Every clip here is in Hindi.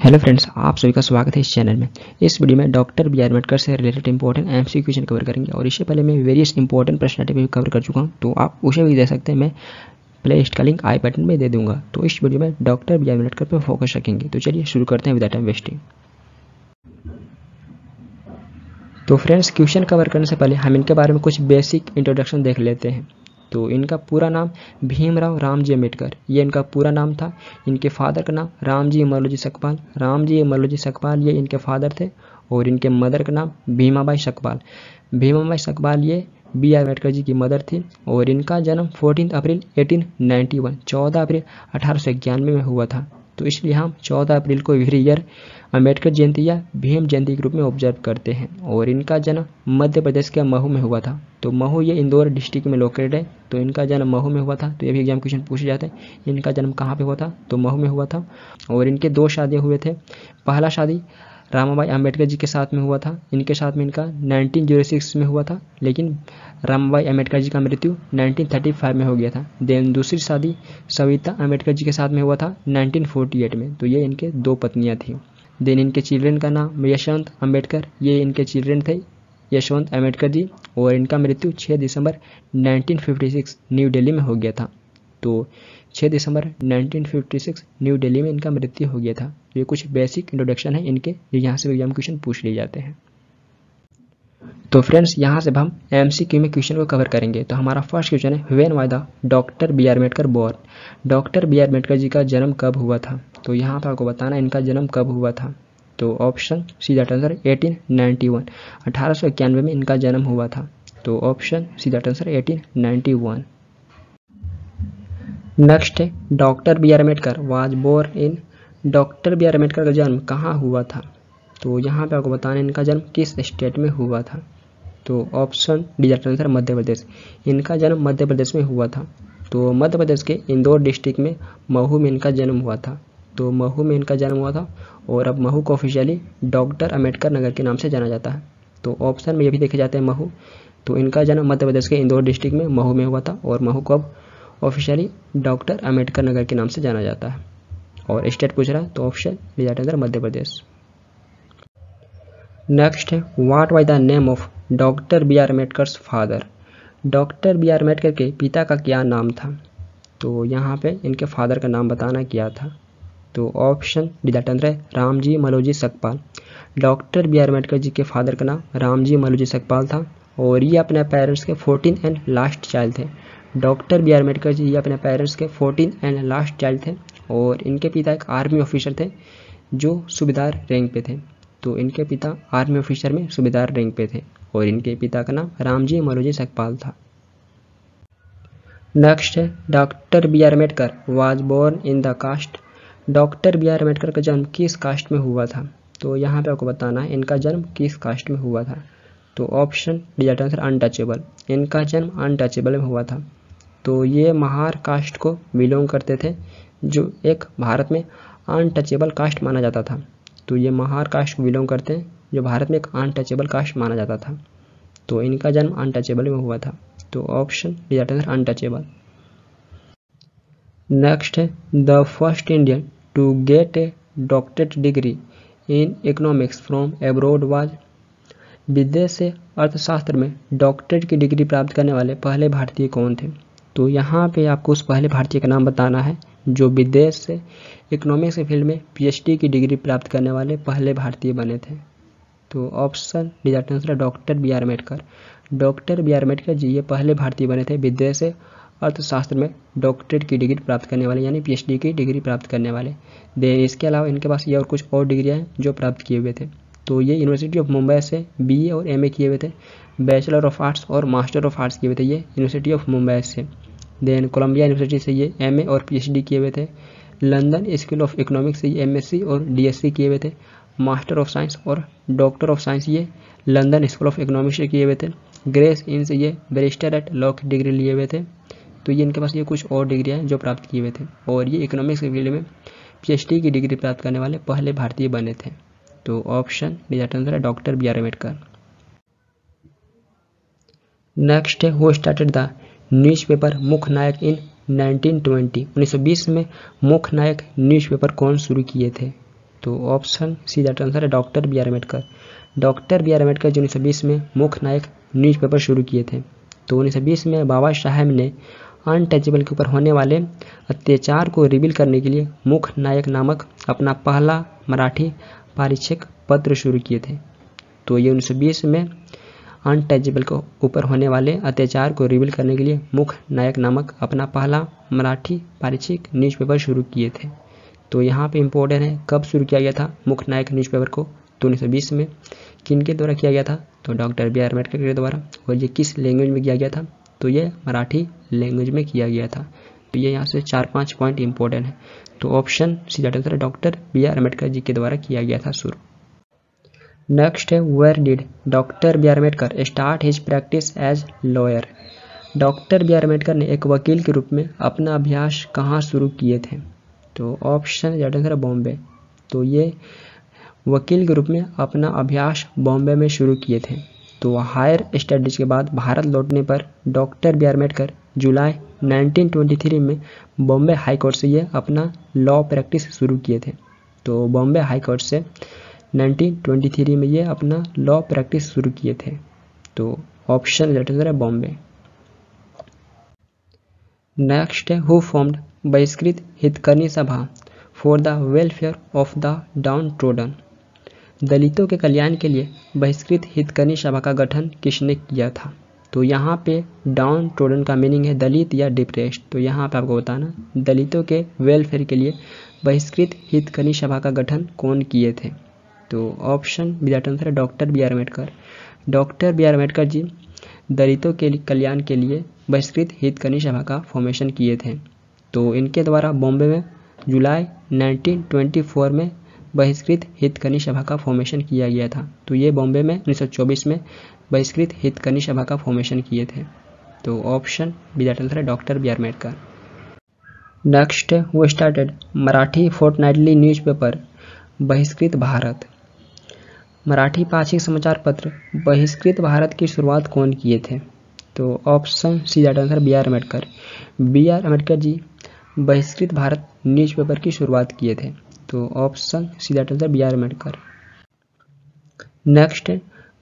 हेलो फ्रेंड्स, आप सभी का स्वागत है इस चैनल में। इस वीडियो में डॉक्टर बी आर अम्बेडकर से related important MCQ question cover करेंगे और इससे पहले मैं वेरियस इंपॉर्टेंट पर्सनालिटी भी कवर कर चुका हूं, तो आप उसे भी दे सकते हैं। मैं प्ले लिस्ट का लिंक आई बटन में दे दूंगा। तो इस वीडियो में डॉक्टर बी आर अम्बेडकर पर फोकस रखेंगे। तो चलिए शुरू करते हैं विदाउट टाइम वेस्टिंग। तो फ्रेंड्स, क्वेश्चन कवर करने से पहले हम इनके बारे में कुछ बेसिक इंट्रोडक्शन देख लेते हैं। तो इनका पूरा नाम भीमराव रामजी अम्बेडकर, ये इनका पूरा नाम था। इनके फादर का नाम रामजी अमरलोजी सकपाल, रामजी अमरलोजी सकपाल ये इनके फादर थे। और इनके मदर का नाम भीमाबाई सकपाल, भीमाबाई सकपाल ये बी आर अम्बेडकर जी की मदर थी। और इनका जन्म 14 अप्रैल 1891 14 अप्रैल 1891 में हुआ था। तो इसलिए हम 14 अप्रैल को एवरी ईयर अम्बेडकर जयंती या भीम जयंती के रूप में ऑब्जर्व करते हैं। और इनका जन्म मध्य प्रदेश के महू में हुआ था। तो महू ये इंदौर डिस्ट्रिक्ट में लोकेटेड है। तो इनका जन्म महू में हुआ था। तो ये भी एग्जाम क्वेश्चन पूछे जाते हैं, इनका जन्म कहाँ पे हुआ था, तो महू में हुआ था। और इनके 2 शादियाँ हुए थे। पहला शादी रामाबाई अम्बेडकर जी के साथ में हुआ था। इनके साथ में इनका 1906 में हुआ था, लेकिन रामाबाई अम्बेडकर जी का मृत्यु 1935 में हो गया था। देन दूसरी शादी सविता अम्बेडकर जी के साथ में हुआ था 1948 में। तो ये इनके 2 पत्नियां थी। देन इनके चिल्ड्रन का नाम यशवंत अम्बेडकर, ये इनके चिल्ड्रन थे यशवंत अम्बेडकर जी। और इनका मृत्यु 6 दिसंबर 1956 न्यू दिल्ली में हो गया था। तो 6 दिसंबर 1956 न्यू दिल्ली में इनका मृत्यु हो गया था। तो ये कुछ बेसिक इंट्रोडक्शन है इनके, जो यहाँ से एग्जाम क्वेश्चन पूछ लिए जाते हैं। तो फ्रेंड्स, यहाँ से हम एमसीक्यू में क्वेश्चन को कवर करेंगे। तो हमारा फर्स्ट क्वेश्चन है, when was the doctor B R Ambedkar born, doctor B R Ambedkar ji का जन्म कब हुआ था। तो यहाँ पर आपको बताना इनका जन्म कब हुआ था। तो ऑप्शन सी दैट आंसर 1891 1891 में इनका जन्म हुआ था। तो option C that answer 1891। Next है, doctor B R Ambedkar was born in, doctor B R Ambedkar का जन्म कहाँ हुआ था। तो यहाँ पे आपको बताना इनका जन्म किस स्टेट में हुआ था। तो option D that answer Madhya प्रदेश, इनका जन्म मध्य प्रदेश में हुआ था। तो मध्य प्रदेश के इंदौर डिस्ट्रिक्ट में महू में इनका जन्म हुआ था। तो महू में इनका जन्म हुआ था। और अब महू को ऑफिशियली डॉक्टर अम्बेडकर नगर के नाम से जाना जाता है। तो ऑप्शन में ये भी देखे जाते हैं महू। तो इनका जन्म मध्य प्रदेश के इंदौर डिस्ट्रिक्ट में महू में हुआ था। और महू को अब ऑफिशियली डॉक्टर अम्बेडकर नगर के नाम से जाना जाता है। और स्टेट पूछ रहा है, तो option D that answer Madhya Pradesh. Next है, what was the name of doctor B R Ambedkar's father, doctor B R Ambedkar के पिता का क्या नाम था। तो यहाँ पे इनके फादर का नाम बताना क्या था। तो ऑप्शन डी दैट आंसर है Ramji Maloji Sakpal, doctor B R Ambedkar ji के फादर का नाम रामजी मलोजी सकपाल था। और ये अपने पेरेंट्स के 14 एंड लास्ट चाइल्ड थे। Doctor B R Ambedkar ji ये अपने पेरेंट्स के 14 एंड लास्ट चाइल्ड थे। और इनके पिता एक आर्मी ऑफिसर थे जो सूबेदार रैंक पे थे। तो इनके पिता आर्मी ऑफिसर में सूबेदार रैंक पे थे। और इनके पिता का नाम रामजी मलोजी सकपाल था। नेक्स्ट है, doctor B R Ambedkar was born in the caste, doctor B R Ambedkar का जन्म किस कास्ट में हुआ था। तो यहाँ पे आपको बताना है इनका जन्म किस कास्ट में हुआ था। तो option D that answer untouchable, इनका जन्म अनटचेबल में हुआ था। तो ये महार कास्ट को बिलोंग करते थे, जो एक भारत में अनटचेबल कास्ट माना जाता था। तो ये महार कास्ट को बिलोंग करते हैं, जो भारत में एक अनटचेबल कास्ट माना जाता था। तो इनका जन्म अनटचेबल में हुआ था। तो option D that answer untouchable. Next है, the first Indian to get a doctorate degree in economics from abroad was, विदेश से अर्थशास्त्र में डॉक्टरेट की डिग्री प्राप्त करने वाले पहले भारतीय कौन थे। तो यहाँ पे आपको उस पहले भारतीय का नाम बताना है जो विदेश से इकोनॉमिक्स के फील्ड में पीएचडी की डिग्री प्राप्त करने वाले पहले भारतीय बने थे। तो option D that answer doctor B R Ambedkar, doctor B R Ambedkar ji ये पहले भारतीय बने थे विदेश से अर्थशास्त्र में डॉक्टरेट की डिग्री प्राप्त करने वाले, यानी पीएचडी की डिग्री प्राप्त करने वाले। इसके अलावा इनके पास ये और कुछ और डिग्रियाँ हैं जो प्राप्त किए हुए थे। तो ये यूनिवर्सिटी ऑफ मुंबई से बीए और एमए किए हुए थे, बैचलर ऑफ आर्ट्स और मास्टर ऑफ आर्ट्स किए हुए थे ये यूनिवर्सिटी ऑफ मुंबई से। देन कोलंबिया यूनिवर्सिटी से ये एमए और पीएचडी किए हुए थे। लंदन स्कूल ऑफ इकोनॉमिक्स से ये एमएससी और डीएससी किए हुए थे। मास्टर ऑफ साइंस और डॉक्टर ऑफ साइंस ये लंदन स्कूल ऑफ इकोनॉमिक्स से किए हुए थे। ग्रेस इन से ये बैरिस्टर एट लॉ की डिग्री लिए हुए थे। तो ये इनके पास ये कुछ और डिग्रियाँ हैं जो प्राप्त किए हुए थे। और ये इकोनॉमिक्स के फील्ड में पीएचडी की डिग्री प्राप्त करने वाले पहले भारतीय बने थे। तो ऑप्शन डी दैट आंसर है doctor B R Ambedkar. Next है, who started the newspaper Mook Nayak इन 1920 1920 में मुख्य नायक न्यूज़पेपर कौन शुरू किए थे। तो ऑप्शन सी दैट आंसर है doctor B R Ambedkar. Doctor B R Ambedkar जो 1920 में मुख्य नायक न्यूज़पेपर शुरू किए थे। तो 1920 में बाबा साहेब ने अनटचेबल के ऊपर होने वाले अत्याचार को रिवील करने के लिए मुख्य नायक नामक अपना पहला मराठी पारिच्छेद पत्र शुरू किए थे। तो ये 1920 में अनटचेबल के ऊपर होने वाले अत्याचार को रिवील करने के लिए मुख्य नायक नामक अपना पहला मराठी पारिच्छेद न्यूज़पेपर शुरू किए थे। तो यहाँ पे इम्पोर्टेंट है कब शुरू किया गया था मुख्य नायक न्यूज़पेपर को, तो 1920 में। किनके द्वारा किया गया था, तो डॉक्टर बी आर अम्बेडकर के द्वारा। और ये किस लैंग्वेज में किया गया था, तो ये मराठी लैंग्वेज में किया गया था। तो ये यहाँ से 4-5 पॉइंट इंपॉर्टेंट है। तो option C that answer doctor B R Ambedkar ji के द्वारा किया गया था शुरू। नेक्स्ट है where did doctor B R Ambedkar start his practice as lawyer. Doctor B R Ambedkar ने एक वकील के रूप में अपना अभ्यास कहाँ शुरू किए थे, तो ऑप्शन दैट आंसर है बॉम्बे। तो ये वकील के रूप में अपना अभ्यास बॉम्बे में शुरू किए थे। तो हायर स्टडीज के बाद भारत लौटने पर डॉक्टर बी आर अम्बेडकर जुलाई 1923 में बॉम्बे हाई कोर्ट से ये अपना लॉ प्रैक्टिस शुरू किए थे। तो बॉम्बे हाई कोर्ट से 1923 में ये अपना लॉ प्रैक्टिस शुरू किए थे। तो ऑप्शन दैट आंसर है बॉम्बे। नेक्स्ट है हु फॉर्म्ड बहिष्कृत हितकर्मी सभा for the welfare of the down trodden. दलितों के कल्याण के लिए बहिष्कृत हितकर्मी सभा का गठन किसने किया था। तो यहाँ पे डाउन ट्रोडन का मीनिंग है दलित या डिप्रेस्ड। तो यहाँ पे आपको बताना दलितों के वेलफेयर के लिए बहिष्कृत हितकर्मी सभा का गठन कौन किए थे। तो ऑप्शन बी दैट आंसर है doctor B R Ambedkar. Doctor B R Ambedkar ji दलितों के कल्याण के लिए बहिष्कृत हितकर्मी सभा का फॉर्मेशन किए थे। तो इनके द्वारा बॉम्बे में जुलाई 1924 में बहिष्कृत हितकर्मी सभा का फॉर्मेशन किया गया था। तो ये बॉम्बे में 1924 में बहिष्कृत हितकर्मी सभा का फॉर्मेशन किए थे। तो ऑप्शन बी दैट आंसर है doctor B R Ambedkar. Next वो started Marathi fortnightly newspaper Bahishkrit Bharat. Marathi पाक्षिक समाचार पत्र बहिष्कृत भारत की शुरुआत कौन किए थे। तो option C that answer B R Ambedkar. B R Ambedkar ji Bahishkrit Bharat newspaper की शुरुआत किए थे। तो option C that answer B R Ambedkar. Next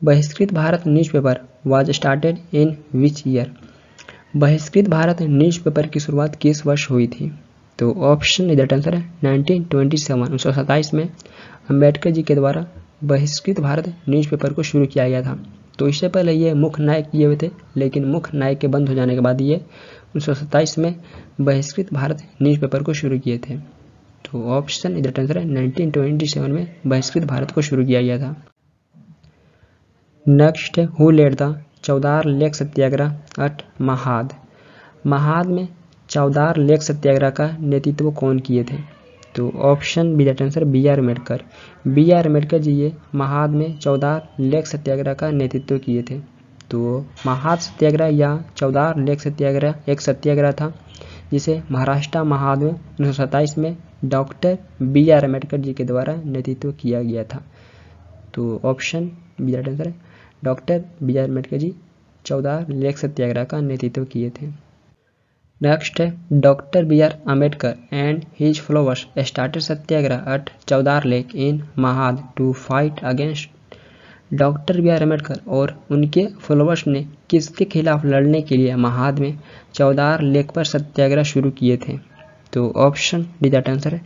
Bahishkrit Bharat newspaper was started in which year. Bahishkrit Bharat newspaper की शुरुआत किस वर्ष हुई थी। तो ऑप्शन दैट आंसर है 1927 1927 में अम्बेडकर जी के द्वारा बहिष्कृत भारत न्यूज़पेपर को शुरू किया गया था। तो इससे पहले ये मुख्य नायक किए हुए थे, लेकिन मुख्य नायक के बंद हो जाने के बाद ये 1927 में बहिष्कृत भारत न्यूज़पेपर को शुरू किए थे। तो ऑप्शन दैट आंसर है 1927 में बहिष्कृत भारत को शुरू किया गया था। नेक्स्ट है who led the Chavdar lake satyagraha at Mahad. Mahad में चौदार लेक सत्याग्रह का नेतृत्व कौन किए थे। तो option B that answer B R Ambedkar. B R Ambedkar ji ये महाद में चौदार लेक सत्याग्रह का नेतृत्व किए थे। तो महाद सत्याग्रह या चौदार लेक सत्याग्रह एक सत्याग्रह था जिसे महाराष्ट्र महाद में 1927 में doctor B R Ambedkar ji के द्वारा नेतृत्व किया गया था। तो ऑप्शन बी दैट आंसर है doctor B R Ambedkar ji Chavdar lake satyagraha का नेतृत्व किए थे। नेक्स्ट है doctor B R Ambedkar and his followers started satyagraha at Chavdar lake in Mahad to fight against. Doctor B R Ambedkar और उनके फॉलोअर्स ने किसके खिलाफ लड़ने के लिए महाद में चौदार लेक पर सत्याग्रह शुरू किए थे। तो ऑप्शन डी दैट आंसर है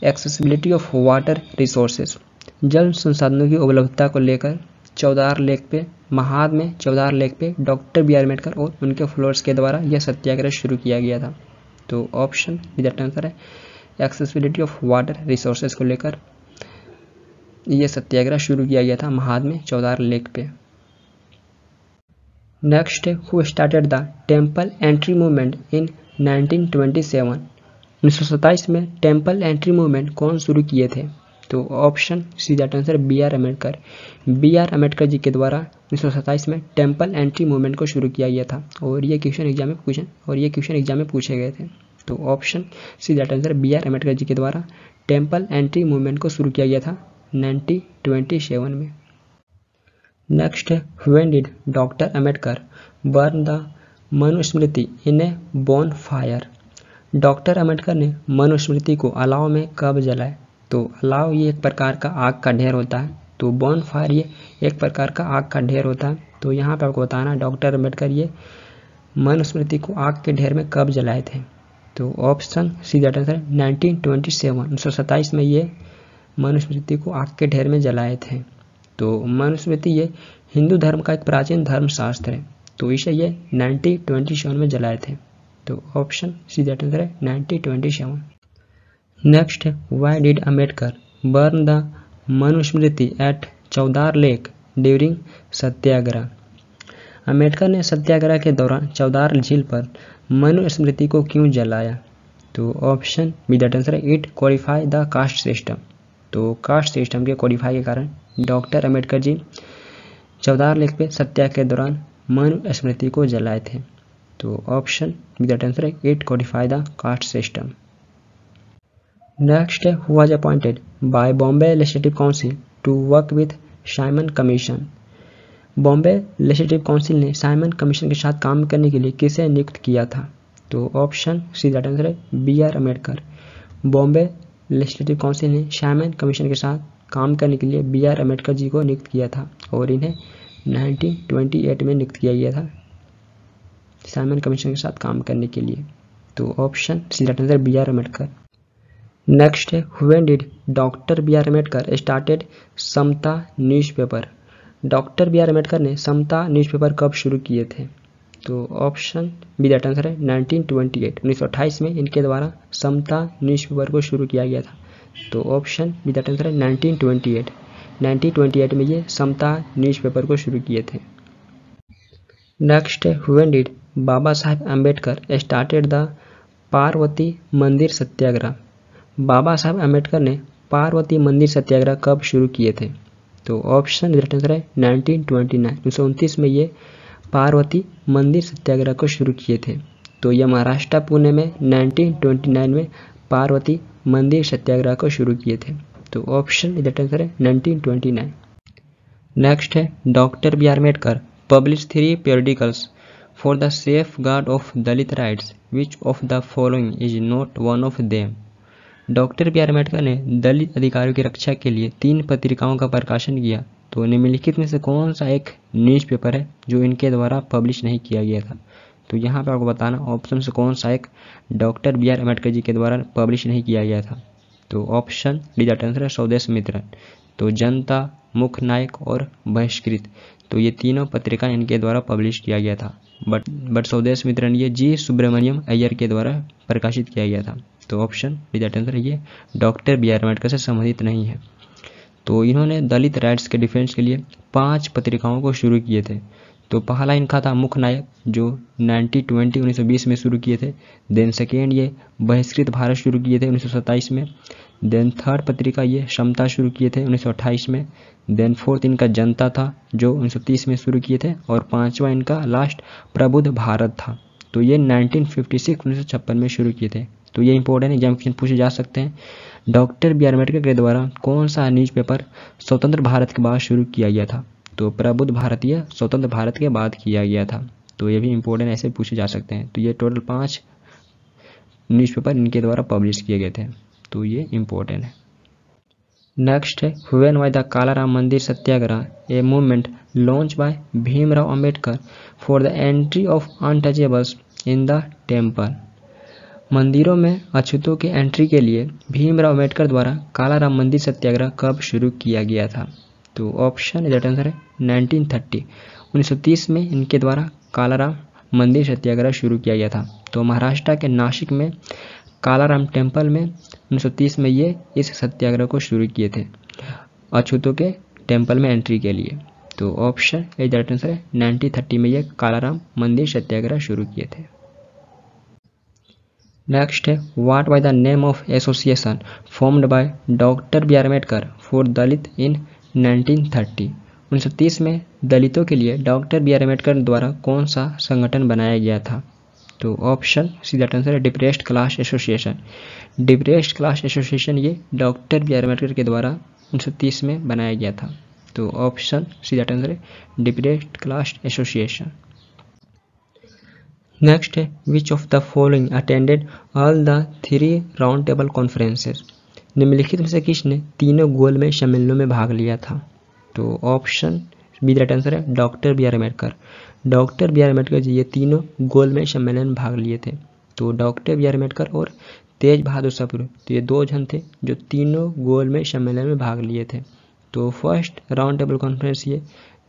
एक्सेसिबिलिटी ऑफ वाटर रिसोर्सेज। जल संसाधनों की उपलब्धता को लेकर चौदार लेक पे महाद में चौदार लेक पे डॉक्टर बी आर अम्बेडकर और उनके फॉलोअर्स के द्वारा यह सत्याग्रह शुरू किया गया था। तो ऑप्शन बी दैट आंसर है एक्सेसिबिलिटी ऑफ वाटर रिसोर्सेज को लेकर यह सत्याग्रह शुरू किया गया था महाद में चौदार लेक पे। नेक्स्ट है who started the temple entry movement in 1927। 1927 में टेम्पल एंट्री मूवमेंट कौन शुरू किए थे। तो option C that answer B R Ambedkar. B R Ambedkar ji के द्वारा 1927 में टेम्पल एंट्री मूवमेंट को शुरू किया गया था और ये क्वेश्चन एग्जाम में पूछे गए थे। तो option C that answer B R Ambedkar ji के द्वारा टेम्पल एंट्री मूवमेंट को शुरू किया गया था 1927 में। नेक्स्ट है when did doctor Ambedkar burn the Manusmriti in A bone fire. Doctor Ambedkar ने मनुस्मृति को अलाव में कब जलाया। तो अलाव ये एक प्रकार का आग का ढेर होता है, तो बॉन फायर ये एक प्रकार का आग का ढेर होता है। तो यहाँ पे आपको बताना डॉक्टर अम्बेडकर ये मनुस्मृति को आग के ढेर में कब जलाए थे। तो ऑप्शन सी दैट आंसर 1927 1927 में ये मनुस्मृति को आग के ढेर में जलाए थे। तो मनुस्मृति ये हिंदू धर्म का एक प्राचीन धर्मशास्त्र है, तो इसे ये 1927 में जलाए थे। तो ऑप्शन सी दैट आंसर है 1927। नेक्स्ट है why did Ambedkar burn the Manusmriti at Chavdar lake during satyagraha. Ambedkar ने सत्याग्रह के दौरान चौदार झील पर मनुस्मृति को क्यों जलाया। तो ऑप्शन बी दैट आंसर है it codify the caste system. तो कास्ट सिस्टम के कोडिफाई के कारण डॉक्टर अम्बेडकर जी चौदार लेक पे सत्याग्रह के दौरान मनुस्मृति को जलाए थे। तो ऑप्शन बी दैट आंसर है it codify the caste system. Next है who was appointed by Bombay legislative council to work with Simon commission. Bombay legislative council ने साइमन कमीशन के साथ काम करने के लिए किसे नियुक्त किया था। तो ऑप्शन सी दैट आंसर है B R Ambedkar. Bombay legislative council ने साइमन कमीशन के साथ काम करने के लिए बी आर अम्बेडकर जी को नियुक्त किया था और इन्हें 1928 में नियुक्त किया गया था साइमन कमीशन के साथ काम करने के लिए। तो option C that answer B R Ambedkar. Next है when did doctor B R Ambedkar started Samata newspaper. Doctor B R Ambedkar ने समता न्यूज़पेपर कब शुरू किए थे। तो ऑप्शन बी दैट आंसर है 1928 1928 में इनके द्वारा समता न्यूज़पेपर को शुरू किया गया था। तो ऑप्शन बी दैट आंसर है 1928 में ये समता न्यूज़पेपर को शुरू किए थे। नेक्स्ट है when did Baba Saheb Ambedkar started the Parvati Mandir Satyagraha. बाबा साहेब अम्बेडकर ने पार्वती मंदिर सत्याग्रह कब शुरू किए थे। तो ऑप्शन दैट आंसर है 1929 में ये पार्वती मंदिर सत्याग्रह को शुरू किए थे। तो ये महाराष्ट्र पुणे में 1929 में पार्वती मंदिर सत्याग्रह को शुरू किए थे। तो ऑप्शन दैट आंसर है 1929। नेक्स्ट है doctor B R Ambedkar publish 3 periodicals for the safe guard of Dalit rights which of the following is not one of them. Doctor B R Ambedkar ने दलित अधिकारियों की रक्षा के लिए 3 पत्रिकाओं का प्रकाशन किया। तो निम्नलिखित में से कौन सा एक न्यूज़पेपर है जो इनके द्वारा पब्लिश नहीं किया गया था। तो यहाँ पे आपको बताना ऑप्शन से कौन सा एक doctor B R Ambedkar ji के द्वारा पब्लिश नहीं किया गया था। तो ऑप्शन डी दैट आंसर है स्वदेश मित्र। तो जनता, मुख्य नायक और बहिष्कृत, तो ये तीनों पत्रिका इनके द्वारा पब्लिश किया गया था। बट स्वदेश मित्रन ये जी सुब्रमण्यम अय्यर के द्वारा प्रकाशित किया गया था। तो ऑप्शन डी दैट आंसर ये डॉक्टर बी आर अम्बेडकर से संबंधित नहीं है। तो इन्होंने दलित राइट्स के डिफेंस के लिए 5 पत्रिकाओं को शुरू किए थे। तो पहला इनका था मुख्य नायक जो 1920 में शुरू किए थे। देन सेकेंड ये बहिष्कृत भारत शुरू किए थे 1927 में। देन थर्ड पत्रिका ये समता शुरू किए थे 1928 में। देन फोर्थ इनका जनता था जो 1930 में शुरू किए थे। और 5वां इनका लास्ट प्रबुद्ध भारत था। तो ये 1956 में शुरू किए थे। तो ये इंपॉर्टेंट एग्जाम क्वेश्चन पूछे जा सकते हैं। डॉक्टर बी आर अम्बेडकर के द्वारा कौन सा न्यूज़पेपर स्वतंत्र भारत के बाद शुरू किया गया था। तो प्रबुद्ध भारतीय स्वतंत्र भारत के बाद किया गया था। तो ये भी इंपॉर्टेंट ऐसे पूछे जा सकते हैं। तो ये टोटल 5 न्यूज़पेपर इनके द्वारा पब्लिश किए गए थे। तो ये इंपॉर्टेंट है। नेक्स्ट है when was the Kalaram Mandir satyagraha a movement launched by Bhimrao Ambedkar for the entry of untouchables in the temple. मंदिरों में अछूतों के एंट्री के लिए भीमराव अम्बेडकर द्वारा कालाराम मंदिर सत्याग्रह कब शुरू किया गया था। तो ऑप्शन दैट आंसर है 1930 1930 में इनके द्वारा कालाराम मंदिर सत्याग्रह शुरू किया गया था। तो महाराष्ट्र के नासिक में कालाराम टेम्पल में 1930 में ये इस सत्याग्रह को शुरू किए थे अछूतों के टेम्पल में एंट्री के लिए। तो ऑप्शन दैट आंसर है 1930 में ये कालाराम मंदिर सत्याग्रह शुरू किए थे। नेक्स्ट है what was the name of association formed by doctor B R Ambedkar for Dalit in 1930। 1930 में दलितों के लिए डॉक्टर बी आर अम्बेडकर द्वारा कौन सा संगठन बनाया गया था। तो ऑप्शन सी दैट आंसर है depressed class association. Depressed class association ये डॉक्टर बी आर अम्बेडकर के द्वारा 1930 में बनाया गया था। तो ऑप्शन सी दैट आंसर है डिप्रेस्ड क्लास एसोसिएशन। नेक्स्ट है which of the following attended all the 3 round table conferences. निम्नलिखित में से किसने तीनों गोलमेज सम्मेलनों में भाग लिया था? तो option B the right answer है doctor B R Ambedkar. Doctor B R Ambedkar ji ये तीनों गोलमेज सम्मेलन में भाग लिए थे। तो डॉक्टर बी आर अम्बेडकर और तेज बहादुर सप्रू, तो ये दो जन थे जो तीनों गोलमेज सम्मेलन में भाग लिए थे। तो फर्स्ट राउंड टेबल कॉन्फ्रेंस ये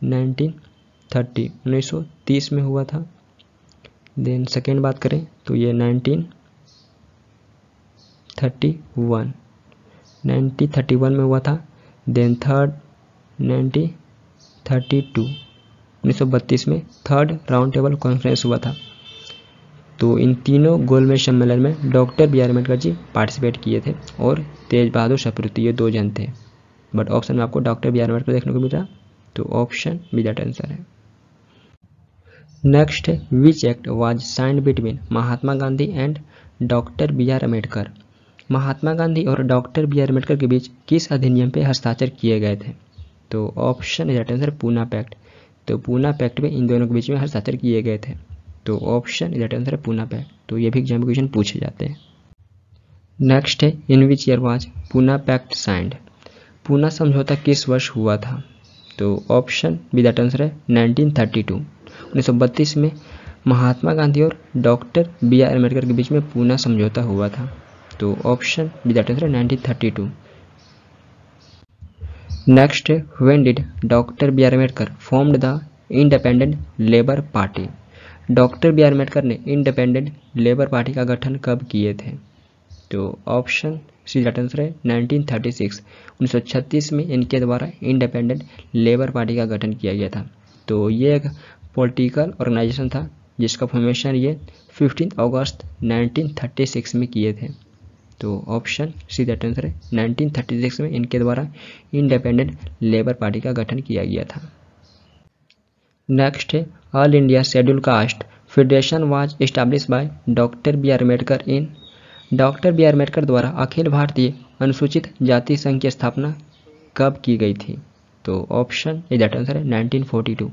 1930 में हुआ था। देन सेकेंड बात करें तो ये 1931 में हुआ था। देन थर्ड 1932 में थर्ड राउंड टेबल कॉन्फ्रेंस हुआ था। तो इन तीनों गोलमेज सम्मेलन में doctor B R Ambedkar ji participate किए थे और तेज बहादुर सप्रू ये दो जन थे। बट ऑप्शन में आपको डॉक्टर बी आर अम्बेडकर देखने को मिल रहा, तो ऑप्शन बी दैट आंसर है। नेक्स्ट है which act was signed between Mahatma Gandhi and doctor B R Ambedkar. Mahatma Gandhi और डॉक्टर बी आर अम्बेडकर के बीच किस अधिनियम पे हस्ताक्षर किए गए थे? तो option is that answer Poona pact. तो पूना पैक्ट में इन दोनों के बीच में हस्ताक्षर किए गए थे। तो option is that answer Poona pact. तो ये भी एग्जाम क्वेश्चन पूछे जाते हैं। नेक्स्ट है in which year was Poona pact signed. Poona समझौता किस वर्ष हुआ था? तो ऑप्शन बी दैट आंसर है 1932। 1932 में महात्मा गांधी और डॉक्टर बी आर अम्बेडकर के बीच में पूना समझौता हुआ था। तो ऑप्शन बी दैट आंसर है 1932। नेक्स्ट है when did doctor B R Ambedkar formed the independent labour party. Doctor B R Ambedkar ने इंडिपेंडेंट लेबर पार्टी का गठन कब किए थे? तो ऑप्शन सी दैट आंसर है 1936। 1936 में इनके द्वारा इंडिपेंडेंट लेबर पार्टी का गठन किया गया था। तो ये एक पॉलिटिकल ऑर्गेनाइजेशन था जिसका फॉर्मेशन ये 15 अगस्त 1936 में किए थे। तो ऑप्शन सी दैट आंसर है 1936 में इनके द्वारा इंडिपेंडेंट लेबर पार्टी का गठन किया गया था। नेक्स्ट है all India scheduled caste federation was establish by doctor B R Ambedkar in. Doctor B R Ambedkar द्वारा अखिल भारतीय अनुसूचित जाति संघ की स्थापना कब की गई थी? तो ऑप्शन ए दैट आंसर है 1942।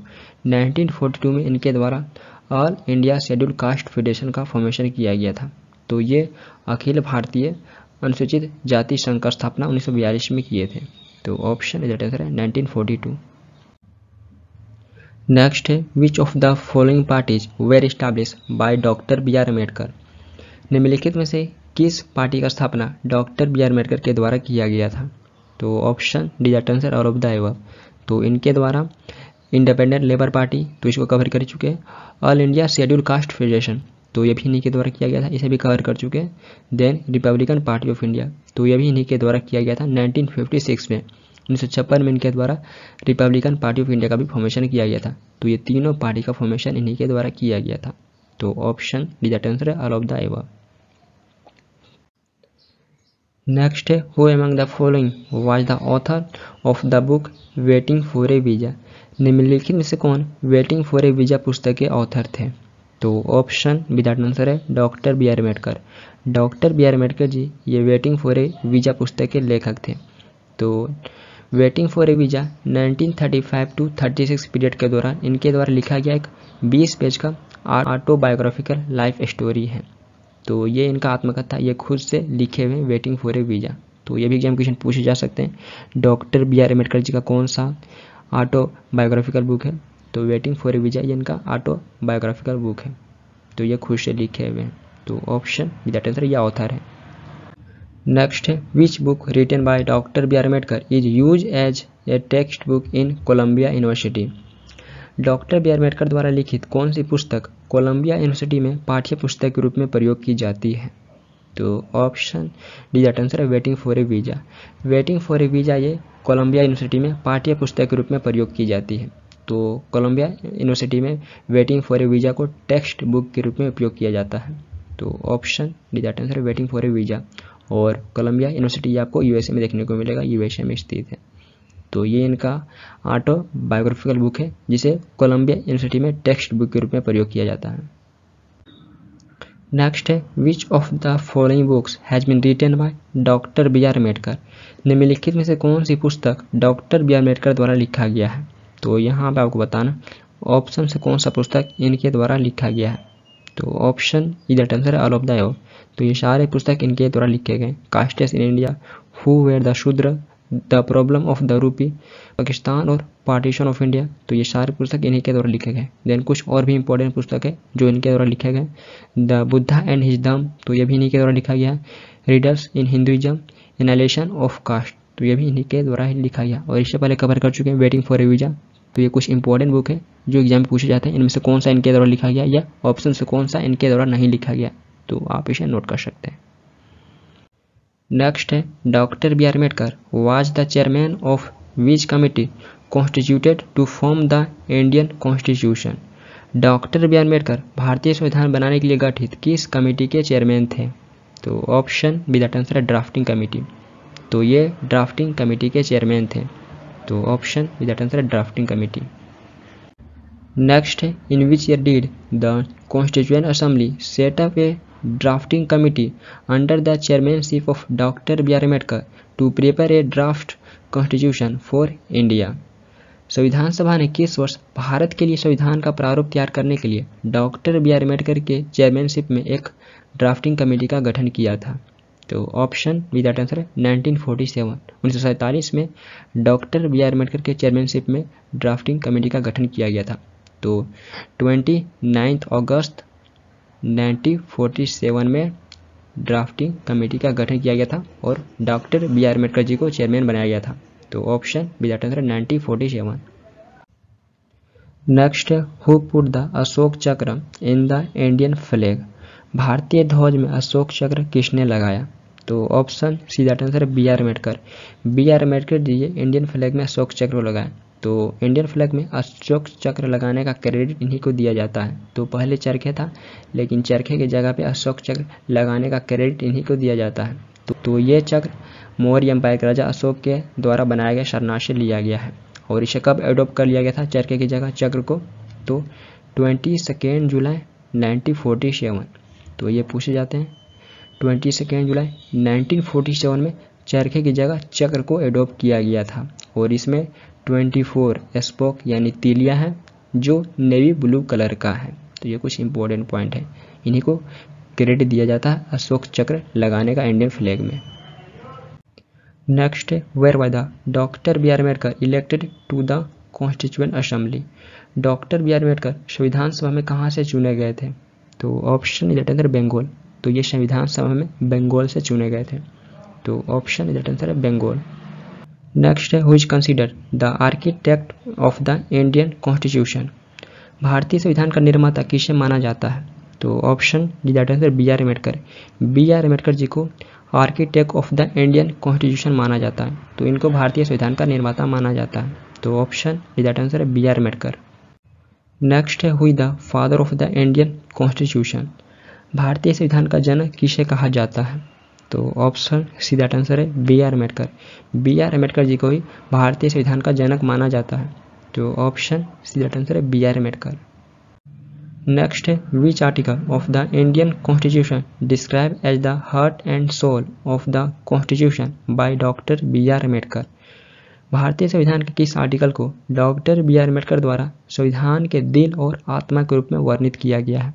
1942 में इनके द्वारा all India scheduled caste federation का फॉर्मेशन किया गया था। तो ये अखिल भारतीय अनुसूचित जाति संघ का स्थापना 1942 में किए थे। तो ऑप्शन ए दैट आंसर है 1942। नेक्स्ट है which of the following parties were establish by doctor B R Ambedkar. निम्नलिखित में से किस पार्टी का स्थापना डॉक्टर बी आर अम्बेडकर के द्वारा किया गया था? तो option D that answer all of the above. तो इनके द्वारा इंडिपेंडेंट लेबर पार्टी, तो इसको कवर कर चुके हैं। All India scheduled caste federation, तो ये भी इन्हीं के द्वारा किया गया था, इसे भी कवर कर चुके हैं। Then Republican party of India, तो ये भी इन्हीं के द्वारा किया गया था 1956 में। 1956 में इनके द्वारा रिपब्लिकन पार्टी ऑफ इंडिया का भी फॉर्मेशन किया गया था। तो ये तीनों पार्टी का फॉर्मेशन इन्हीं के द्वारा किया गया था। तो ऑप्शन डी दैट आंसर है all of the above. Next है who among the following was the author of the book waiting for a visa. निम्नलिखित में से कौन वेटिंग फॉर ए वीजा पुस्तक के ऑथर थे? तो ऑप्शन बी दैट आंसर है doctor B R Ambedkar. Doctor B R Ambedkar ji ये वेटिंग फॉर ए वीजा पुस्तक के लेखक थे। तो waiting for a visa 1935 to 36 period के दौरान इनके द्वारा लिखा गया एक 20 पेज का ऑटोबायोग्राफिकल लाइफ स्टोरी है। तो ये इनका आत्मकथा, ये खुद से लिखे हुए वेटिंग फॉर ए वीजा। तो ये भी एग्जाम क्वेश्चन पूछे जा सकते हैं। Doctor B R Ambedkar ji का कौन सा ऑटोबायोग्राफिकल बुक है? तो वेटिंग फॉर ए वीजा ये इनका ऑटोबायोग्राफिकल बुक है। तो ये खुद से लिखे हुए हैं। तो ऑप्शन बी दैट आंसर या ऑथर है। नेक्स्ट है which book written by doctor B R Ambedkar is use as a text book in Columbia University. Doctor B R Ambedkar द्वारा लिखित कौन सी पुस्तक कोलंबिया यूनिवर्सिटी में पाठ्य पुस्तक के रूप में प्रयोग की जाती है? तो ऑप्शन डी दैट आंसर है waiting for a visa. Waiting for a visa ये कोलंबिया यूनिवर्सिटी में पाठ्य पुस्तक के रूप में प्रयोग की जाती है। तो कोलंबिया यूनिवर्सिटी में वेटिंग फॉर ए वीजा को टेक्स्ट बुक के रूप में उपयोग किया जाता है। तो ऑप्शन डी दैट आंसर है वेटिंग फॉर ए वीजा। और कोलंबिया यूनिवर्सिटी आपको यूएसए में देखने को मिलेगा, यूएसए में स्थित है। तो ये इनका ऑटोबायोग्राफिकल बुक है जिसे कोलंबिया यूनिवर्सिटी में टेक्स्ट बुक के रूप में प्रयोग किया जाता है। नेक्स्ट है which of the following books has been written by doctor B R Ambedkar. निम्नलिखित में से कौन सी पुस्तक डॉक्टर बी आर अम्बेडकर द्वारा लिखा गया है? तो यहाँ पे आपको बताना ऑप्शन से कौन सा पुस्तक इनके द्वारा लिखा गया है। तो ऑप्शन इधर आंसर है ऑल ऑफ द अबव। तो ये सारे पुस्तक इनके द्वारा लिखे गए। Castes in India, who were the Shudra, the problem of the rupee, Pakistan और पार्टीशन ऑफ इंडिया, तो ये सारे पुस्तक इन्हीं के द्वारा लिखे गए। देन कुछ और भी इंपॉर्टेंट पुस्तक है जो इनके द्वारा लिखे गए। The Buddha and his Dhamma, तो ये भी इन्हीं के द्वारा लिखा गया है। Readers in Hinduism, analysis of caste, तो ये भी इन्हीं के द्वारा ही लिखा गया। और इससे पहले कवर कर चुके हैं वेटिंग फॉर रिवीजन, तो ये कुछ इंपॉर्टेंट बुक है जो एग्जाम में पूछे जाते हैं। इनमें से कौन सा इनके द्वारा लिखा गया या ऑप्शन से कौन सा इनके द्वारा नहीं लिखा गया, तो आप इसे नोट कर सकते हैं। नेक्स्ट है doctor B R Ambedkar was the chairman of which committee constituted to form the Indian constitution. Doctor B R Ambedkar भारतीय संविधान बनाने के लिए गठित किस कमेटी के चेयरमैन थे, तो ऑप्शन बी द आंसर है ड्राफ्टिंग कमेटी, तो ये ड्राफ्टिंग कमेटी के चेयरमैन थे, तो ऑप्शन बी द आंसर है ड्राफ्टिंग कमेटी। नेक्स्ट है in which year did the constituent assembly set up a drafting committee under the chairmanship of doctor B R Ambedkar to prepare a draft constitution for India. संविधान सभा ने किस वर्ष भारत के लिए संविधान का प्रारूप तैयार करने के लिए डॉक्टर बी आर अम्बेडकर के चेयरमैनशिप में एक ड्राफ्टिंग कमेटी का गठन किया था, तो ऑप्शन बी द आंसर है 1947। 1947 में डॉक्टर बी आर अम्बेडकर के चेयरमैनशिप में ड्राफ्टिंग कमेटी का गठन किया गया था। तो 29 अगस्त 1947 में ड्राफ्टिंग कमेटी का गठन किया गया था और doctor B R Ambedkar ji को चेयरमैन बनाया गया था, तो ऑप्शन बी द आंसर है 1947। नेक्स्ट है हु पुट द अशोक चक्र इन द इंडियन फ्लैग। भारतीय ध्वज में अशोक चक्र किसने लगाया, तो ऑप्शन सी द आंसर है B R Ambedkar. B R Ambedkar ji Indian flag में अशोक चक्र लगाए। तो इंडियन फ्लैग में अशोक चक्र लगाने का क्रेडिट इन्हीं को दिया जाता है। तो पहले चरखे था, लेकिन चरखे की जगह पे अशोक चक्र लगाने का क्रेडिट इन्हीं को दिया जाता है। तो ये चक्र मौर्य एम्पायर के राजा अशोक के द्वारा बनाया गया शरनार्थ से लिया गया है। और इसे कब एडॉप्ट कर लिया गया था चरखे की जगह चक्र को, तो 22 जुलाई 1947। तो ये पूछे जाते हैं 22 जुलाई 1947 में चरखे की जगह चक्र को एडॉप्ट किया गया था। और इसमें 24 स्पोक यानी तीलियां हैं जो नेवी ब्लू कलर का है। तो ये कुछ इंपॉर्टेंट पॉइंट है, इन्हीं को क्रेडिट दिया जाता है अशोक चक्र लगाने का इंडियन फ्लैग में। नेक्स्ट है where by the doctor B R Ambedkar elected to the constituent assembly. Doctor B R Ambedkar संविधान सभा में कहाँ से चुने गए थे, तो ऑप्शन इज आंसर बंगाल। तो ये संविधान सभा में बंगाल से चुने गए थे, तो ऑप्शन इज आंसर है बंगाल। नेक्स्ट है who is considered the architect of the Indian constitution. भारतीय संविधान का निर्माता किसे माना जाता है, तो option D the answer B R Ambedkar. B R Ambedkar ji को architect of the Indian constitution माना जाता है। तो इनको भारतीय संविधान का निर्माता माना जाता है, तो ऑप्शन डी द आंसर है बी आर अम्बेडकर। नेक्स्ट है who is the father of the Indian constitution. भारतीय संविधान का जनक किसे कहा जाता है, तो ऑप्शन सी द आंसर है B R Ambedkar. B R Ambedkar ji को ही भारतीय संविधान का जनक माना जाता है, तो ऑप्शन सी द आंसर है बी आर अम्बेडकर। नेक्स्ट है which article of the Indian constitution describe as the heart and soul of the constitution by doctor B R Ambedkar. भारतीय संविधान के किस आर्टिकल को डॉक्टर बी आर अम्बेडकर द्वारा संविधान के दिल और आत्मा के रूप में वर्णित किया गया है,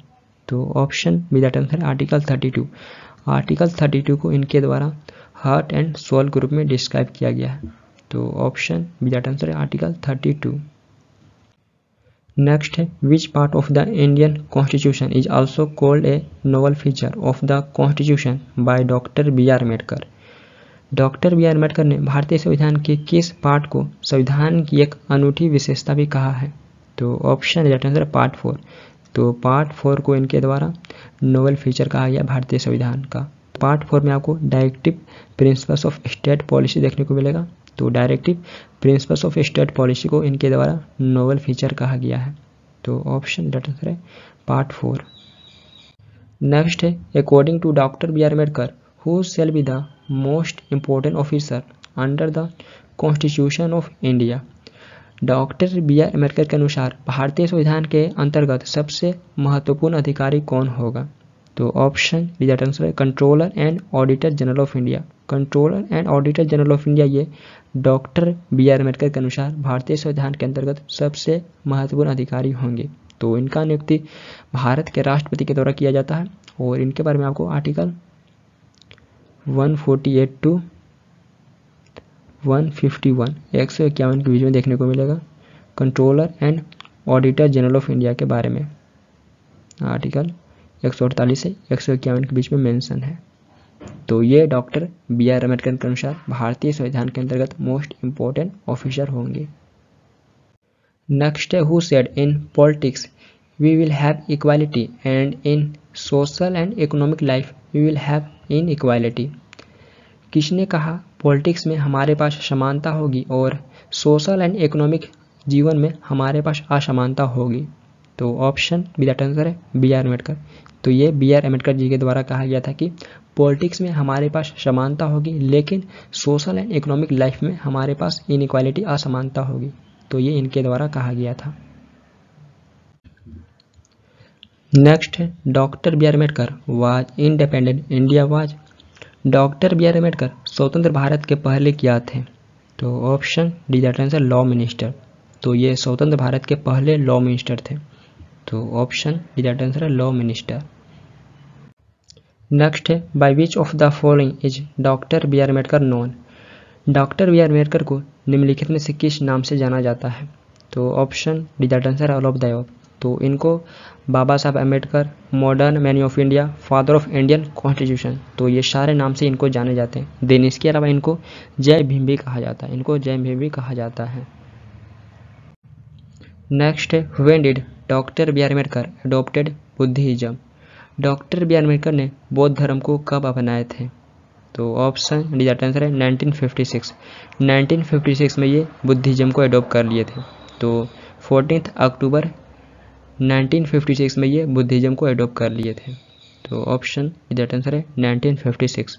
तो ऑप्शन बी द आंसर है आर्टिकल 32। आर्टिकल 32 को इनके द्वारा हार्ट एंड सोल के रूप में डिस्क्राइब किया गया है, तो ऑप्शन बी द आंसर है आर्टिकल 32। नेक्स्ट है which part of the Indian constitution is also called a novel feature of the constitution by doctor B R Ambedkar. Doctor B R Ambedkar ने भारतीय संविधान के किस पार्ट को संविधान की एक अनूठी विशेषता भी कहा है, तो ऑप्शन इज आंसर पार्ट 4। तो पार्ट 4 को इनके द्वारा नोवेल फीचर कहा गया भारतीय संविधान का। पार्ट 4 में आपको directive principles of state policy देखने को मिलेगा। तो directive principles of state policy को इनके द्वारा नोवेल फीचर कहा गया है, तो ऑप्शन दैट आंसर है पार्ट 4। नेक्स्ट है according to doctor B R Ambedkar who shall be the most important officer under the constitution of India. Doctor B R Ambedkar के अनुसार भारतीय संविधान के अंतर्गत सबसे महत्वपूर्ण अधिकारी कौन होगा, तो ऑप्शन बी दैट आंसर है controller and auditor general of India. Controller and auditor general of India ये डॉक्टर बी आर अम्बेडकर के अनुसार भारतीय संविधान के अंतर्गत सबसे महत्वपूर्ण अधिकारी होंगे। तो इनका नियुक्ति भारत के राष्ट्रपति के द्वारा किया जाता है और इनके बारे में आपको आर्टिकल 148 टू 151 151 के बीच में देखने को मिलेगा। Controller and auditor general of India के बारे में आर्टिकल 148 से 151 के बीच में मेंशन है। तो ये डॉक्टर बी आर अम्बेडकर के अनुसार भारतीय संविधान के अंतर्गत मोस्ट इंपॉर्टेंट ऑफिसर होंगे। नेक्स्ट है who said in politics we will have equality and in social and economic life we will have inequality. किसने कहा पॉलिटिक्स में हमारे पास समानता होगी और सोशल एंड इकोनॉमिक जीवन में हमारे पास असमानता होगी। तो ऑप्शन बी दैट आंसर है बी आर अम्बेडकर। तो ये बी आर अम्बेडकर जी के द्वारा कहा गया था कि पॉलिटिक्स में हमारे पास समानता होगी लेकिन सोशल एंड इकोनॉमिक लाइफ में हमारे पास इनइक्वालिटी असमानता होगी। तो ये इनके द्वारा कहा गया था। नेक्स्ट है doctor B R Ambedkar was independent India was. Doctor B R Ambedkar स्वतंत्र भारत के पहले क्या थे? तो option D that answer law minister. तो ये स्वतंत्र भारत के पहले लॉ मिनिस्टर थे। तो ऑप्शन डी दैट आंसर है लॉ मिनिस्टर। नेक्स्ट है by which of the following is doctor B R Ambedkar known. Doctor B R Ambedkar को निम्नलिखित में से किस नाम से जाना जाता है? तो ऑप्शन डी दैट आंसर है ऑल ऑफ द अबव। तो इनको बाबा Saheb Ambedkar, modern man of India, father of Indian constitution, तो ये सारे नाम से इनको जाने जाते हैं। देन इसके अलावा इनको जय भीम भी कहा जाता है, इनको जय भीम भी कहा जाता है। नेक्स्ट है when did doctor B R Ambedkar adopted Buddhism. Doctor B R Ambedkar ने बौद्ध धर्म को कब अपनाए थे? तो ऑप्शन डी दैट आंसर है 1956। 1956 में ये बुद्धिज्म को अडॉप्ट कर लिए थे। तो 14 अक्टूबर 1956 में ये बुद्धिज्म को अडॉप्ट कर लिए थे। तो ऑप्शन डी दैट आंसर है 1956।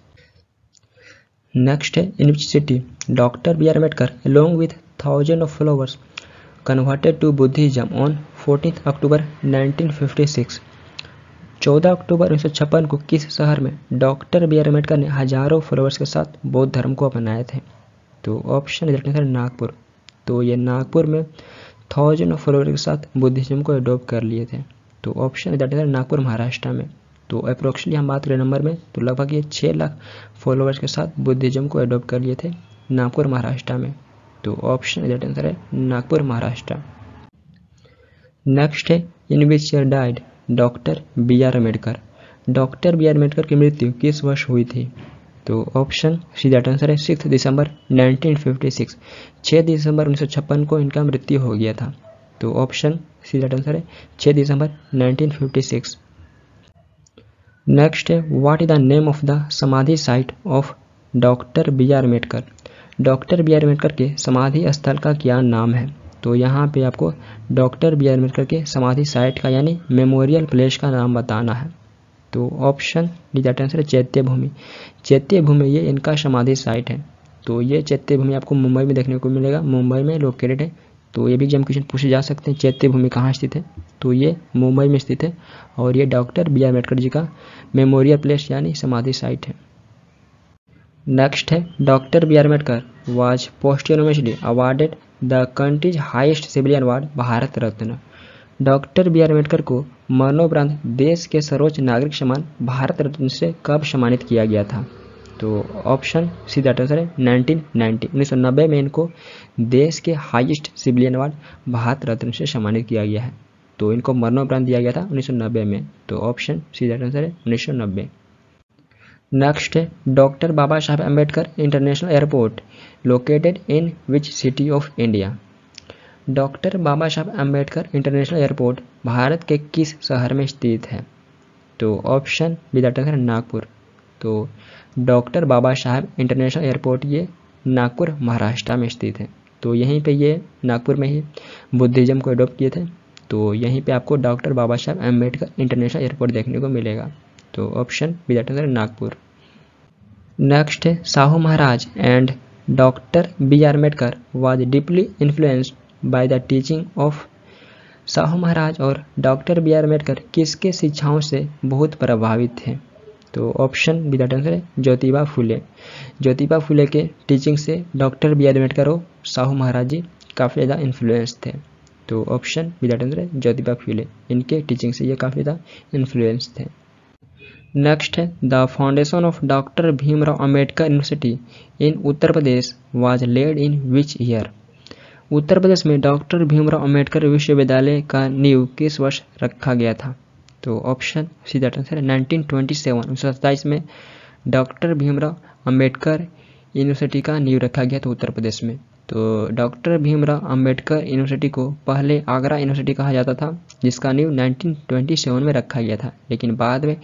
नेक्स्ट है in which city doctor B R Ambedkar along with thousands of followers converted to Buddhism on 14 अक्टूबर 1956। 14 अक्टूबर 1956 को किस शहर में डॉक्टर बी आर अम्बेडकर ने हजारों फॉलोअर्स के साथ बौद्ध धर्म को अपनाए थे? तो ऑप्शन है नागपुर। तो ये नागपुर में 1000 फॉलोअर्स के साथ बुद्धिज्म को अडॉप्ट कर लिए थे। तो ऑप्शन है नागपुर महाराष्ट्र में। तो अप्रोक्सीमेटली हम बात करें नंबर में तो लगभग ये 6 लाख फॉलोअर्स के साथ बुद्धिज्म को अडॉप्ट कर लिए थे नागपुर महाराष्ट्र में। तो ऑप्शन आंसर है नागपुर महाराष्ट्र। नेक्स्ट है in which year died doctor B R Ambedkar. Doctor B R Ambedkar की मृत्यु किस वर्ष हुई थी? तो ऑप्शन सी दैट आंसर है 6 दिसंबर 1956। 6 दिसंबर 1956 को इनका मृत्यु हो गया था। तो ऑप्शन सी दैट आंसर है 6 दिसंबर 1956। नेक्स्ट है what is the name of the samadhi site of doctor B R Ambedkar. Doctor B R Ambedkar के समाधि स्थल का क्या नाम है? तो यहाँ पे आपको डॉक्टर बी आर अम्बेडकर के समाधि साइट का यानी मेमोरियल प्लेस का नाम बताना है। तो ऑप्शन डी दैट आंसर है चैत्य भूमि। चैत्य भूमि ये इनका समाधि साइट है। तो ये चैत्य भूमि आपको मुंबई में देखने को मिलेगा, मुंबई में लोकेटेड है। तो ये भी एग्जाम क्वेश्चन पूछे जा सकते हैं, चैत्य भूमि कहाँ स्थित है? तो ये मुंबई में स्थित है और ये doctor B R Ambedkar ji का मेमोरियल प्लेस यानी समाधि साइट है। नेक्स्ट है doctor B R Ambedkar was posthumously awarded the country's highest civilian award Bharat Ratna. Doctor B R Ambedkar को मरणोपरांत देश के सर्वोच्च नागरिक सम्मान भारत रत्न से कब सम्मानित किया गया था? तो ऑप्शन सी दैट आंसर है 1990 में इनको देश के हाईएस्ट सिविलियन अवार्ड भारत रत्न से सम्मानित किया गया है। तो इनको मरणोपरांत दिया गया था 1990 में। तो ऑप्शन सी दैट आंसर है 1990। नेक्स्ट है doctor Baba Saheb Ambedkar international airport located in which city of India. Doctor Baba Saheb Ambedkar international airport Bharat के किस शहर में स्थित है? तो ऑप्शन बी दैट आंसर है नागपुर। तो डॉक्टर बाबा साहब इंटरनेशनल एयरपोर्ट ये नागपुर महाराष्ट्र में स्थित है। तो यहीं पे ये नागपुर में ही बुद्धिज्म को अडॉप्ट किए थे। तो यहीं पे आपको doctor Baba Saheb Ambedkar international airport देखने को मिलेगा। तो ऑप्शन बी दैट आंसर है नागपुर। नेक्स्ट है Shahu Maharaj and doctor B R Ambedkar was deeply influenced by the teaching of. Shahu Maharaj और डॉक्टर बी आर अम्बेडकर किसके शिक्षाओं से बहुत प्रभावित थे? तो ऑप्शन बी दैट आंसर है ज्योतिबा फुले। ज्योतिबा फुले के टीचिंग से डॉक्टर बी आर अम्बेडकर और साहू महाराज जी काफ़ी ज़्यादा इन्फ्लुएंस थे। तो ऑप्शन बी दैट आंसर है ज्योतिबा फुले। इनके टीचिंग से ये काफ़ी ज़्यादा इन्फ्लुएंस थे। नेक्स्ट है the foundation of doctor Bhimrao Ambedkar university in Uttar Pradesh was laid in which year. Uttar Pradesh में डॉक्टर भीमराव अंबेडकर विश्वविद्यालय का नींव किस वर्ष रखा गया था। तो ऑप्शन सी दैट आंसर है 1927। 1927 में डॉक्टर भीमराव अंबेडकर यूनिवर्सिटी का नींव रखा गया था उत्तर प्रदेश में। तो डॉक्टर भीमराव अंबेडकर यूनिवर्सिटी को पहले आगरा यूनिवर्सिटी कहा जाता था, जिसका नींव 1927 में रखा गया था, लेकिन बाद में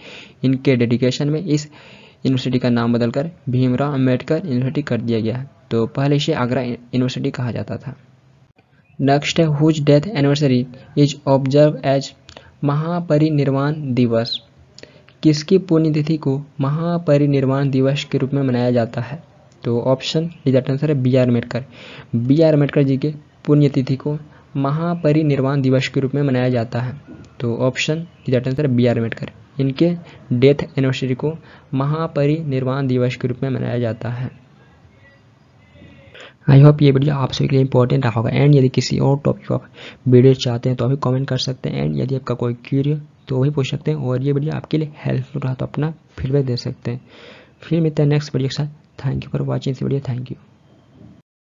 इनके डेडिकेशन में इस यूनिवर्सिटी का नाम बदलकर भीमराव अंबेडकर यूनिवर्सिटी कर दिया गया है। तो पहले इसे आगरा यूनिवर्सिटी कहा जाता था। नेक्स्ट है whose death anniversary is observe as Mahaparinirvan Diwas. किसकी पुण्यतिथि को महापरिनिर्वाण दिवस के रूप में मनाया जाता है। तो ऑप्शन डी दैट आंसर है B R Ambedkar. B R Ambedkar ji के पुण्यतिथि को महापरिनिर्वाण दिवस के रूप में मनाया जाता है। तो ऑप्शन डी दैट आंसर है बी आर अम्बेडकर। इनके डेथ एनिवर्सरी को महापरिनिर्वाण दिवस के रूप में मनाया जाता है। आई होप ये वीडियो आप सभी के लिए इंपॉर्टेंट रहा होगा। एंड यदि किसी और टॉपिक पर वीडियो चाहते हैं तो अभी कमेंट कर सकते हैं। एंड यदि आपका कोई क्वेरी तो वही पूछ सकते हैं, और ये वीडियो आपके लिए हेल्पफुल रहा तो अपना फीडबैक दे सकते हैं। फिर मिलते हैं नेक्स्ट वीडियो के साथ। Thank you for watching this video. Thank you.